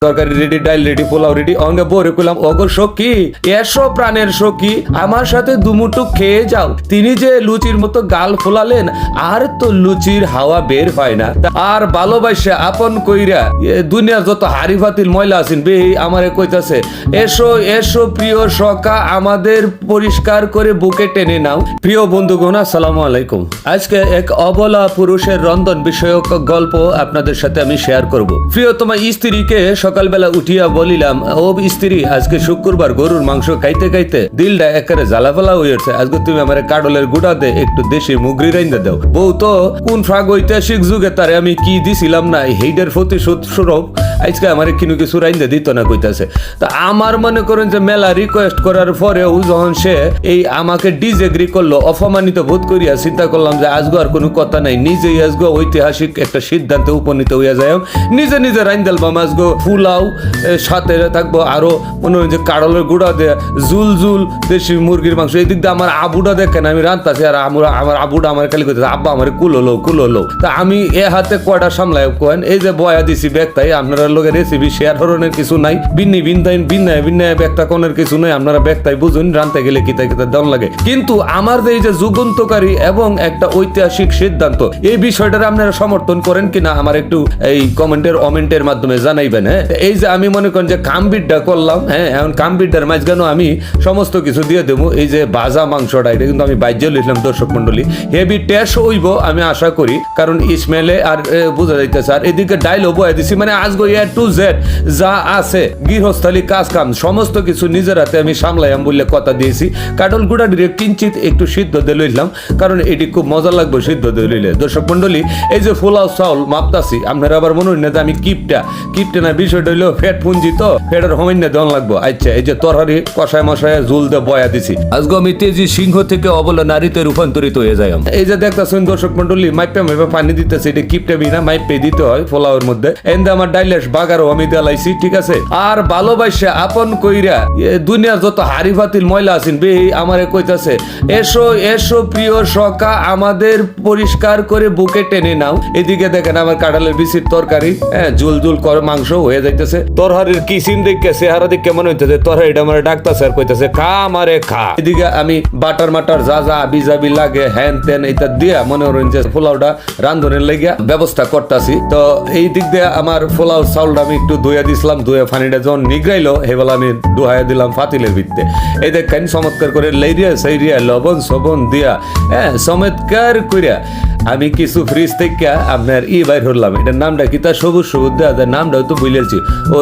তরকারি রেডি, ডাইল ready, pulao ready. অঙ্গে বরে কইলাম, ওগো সখী, এসো প্রাণের সখী, আমার সাথে দুমুঠো খেয়ে যাও। তিনি যে লুচির মতো গাল ফোলালেন, আর তো লুচির হাওয়া বের হয় না। আর ভালোবাসা আপন কইরা দুনিয়ার যত হাড়ি ফাতিল ময়লা আছেন বে আমারে কইতাছে, এসো এসো প্রিয় সখা, আমাদের পরিষ্কার করে বুকে টেনে নাও। প্রিয় বন্ধুগণ, আসসালামু আলাইকুম। আজকে এক অবলা পুরুষের রন্ধন বিষয়ক গল্প আপনাদের সাথে আমি শেয়ার করব। প্রিয়তমা স্ত্রীকে সকালবেলা উঠিয়া বলিলাম, ও স্ত্রী, আজকে শুক্রবার, গরুর মাংস খাইতে খাইতে দিলটা একেবারে জ্বালাফালা হয়েছে। আজকে তুমি আমার কাডলের গুড়া দে, একটু দেশি মুগরি রাইন্দা দাও। বউ তো কোন প্রাগৈতিহাসিক যুগে তারে আমি কি দিছিলাম না, হেইডার প্রতিশোধ স্বরূপ আজকে আমার কিছু রাইন্দা দিত না কইতাছে। তা আমার মনে করেন যে মেলা রিকোয়েস্ট করার পরেও যখন সে এই আমাকে ডিসএগ্রি করলো, অপমানিত বোধ করিয়া চিন্তা করলাম যে আজগো আর কোনো কথা নাই, নিজেই আজগো ঐতিহাসিক একটা সিদ্ধান্তে উপনীত হইয়া যায়। নিজে নিজে রাইন্দালবাম আজগো ফুলাও, সাথে থাকবো আরো মনে হয় যে কাড়লের গুঁড়া দেয়া জুল জুল দেশি মুরগির মাংস। এই দিক দিয়ে আমার আবুটা দেখেন আমি রান্তাছি, আর আমার আবুটা আমার খালি করতেছে, আব্বা আমার কুলো। তা আমি এ হাতে কয়টা সামলাই কেন, এই যে বয়া দিছি ব্যাগটাই, আপনারা লোকের রেসিপি শেয়ার ধরনের কিছু নাই, ভিন্নায় ব্যাগটা কোনের কিছু নাই, আপনারা ব্যাগটাই বুঝুন, রান্তে গেলে কিতা দাম লাগে। কিন্তু আমার যে এই যে যুগান্তকারী এবং একটা ঐতিহাসিক সিদ্ধান্ত, এই বিষয়টা আপনারা সমর্থন করেন কিনা আমার একটু এই কমেন্টের মাধ্যমে জানাইবেন। হ্যাঁ, এই যে আমি মনে করেন যে কামবিটটা করলাম, হ্যাঁ, এখন কামবিটটার মাঝখানে আমি সমস্ত কিছু দিয়ে দেবো। এই যে ভাজা মাংসটা, এটা কিন্তু আমি বাইজে লিখলাম দর্শক মন্ডলী, হেভি টেস্ট হইব আমি আশা করি, কারণ স্মেলে আর বোঝা যাইতেছে। আর এদিকে ডাইলও বয়ে দিছি, মানে আজগো এ টু জেড যা আছে গৃহস্থালী কাজ কাম সমস্ত কিছু নিজের হাতে আমি সামলাইম বললে কথা দিয়েছি। কাটল গুঁড়া ডিরেক্ট কিঞ্চিত একটু সিদ্ধ দিয়ে লইলাম, কারণ এটি খুব মজা লাগবে সিদ্ধ দিয়ে লইলে। দর্শক মন্ডলী, এই যে ফুলাও চাউল মাপতাছি, আপনারা আবার মনে হয় না যে আমি কিপটা না, বিষয়টা হইলো ফ্যাট পুঞ্জি, তো ফ্যাটের হমেন না দেওয়া লাগবো। আচ্ছা, এই যে তরহারি কষায় মশায় ঝুল দিয়ে বয়া দিছি, আজকে আমি তেজি সিংহ থেকে অবলা নারীতে রূপান্তরিত হয়ে যাই। এই যে দেখতেছেন দর্শক মন্ডলী, মাইপে পানি দিতেছে, এটা কিপটা বিনা মাইপে দিতে হয় পোলাওয়ের মধ্যে। এন্দে আমার ডাইলেস বাগারও আমি দেলাইছি, ঠিক আছে। আর ভালোবাসা আপন কইরা দুনিয়ার যত হাড়ি ফাতিল ময়লা আছেন বে আমারে কইতাছে, এসো এসো প্রিয় সখা, আমাদের পরিষ্কার করে বুকে টেনে নাও। এদিকে দেখেন আমার কাঁঠালের বিচির তরকারি, হ্যাঁ, জুল করে মাংস হয়ে যাইতেছে। তরহারির কিসিম দেখে চেহারা দেখে মনে হইতেছে তরহারিটা আমার ডাকতাছে আর কইতাছে, খা আমারে খা। এদিকে আমি বাটার যা আবি জাবি লাগে হ্যান তেন এটা দিয়া মনে করেন যে পোলাওটা রান্ধনের লেগে ব্যবস্থা করতেছি। তো এই দিক দিয়ে আমার পোলাও চাউলটা আমি একটু ধুয়ে দিছিলাম, ধুয়ে পানিটা যখন নিগড়াইলো সেবেলা আমি ডুহাইয়া দিলাম ফাতিলের ভিত্তে। এই দেখেন চমৎকার করে লেরিয়া সাইরিয়া লবণ সবন দিয়া, হ্যাঁ, চমৎকার করিয়া আমি কিছু ফ্রিজ থেকে আপনার বাইর হলাম। এটার নামটা কি, তার সবুজ দেওয়া, নামটাও তো বুঝলেছি। ও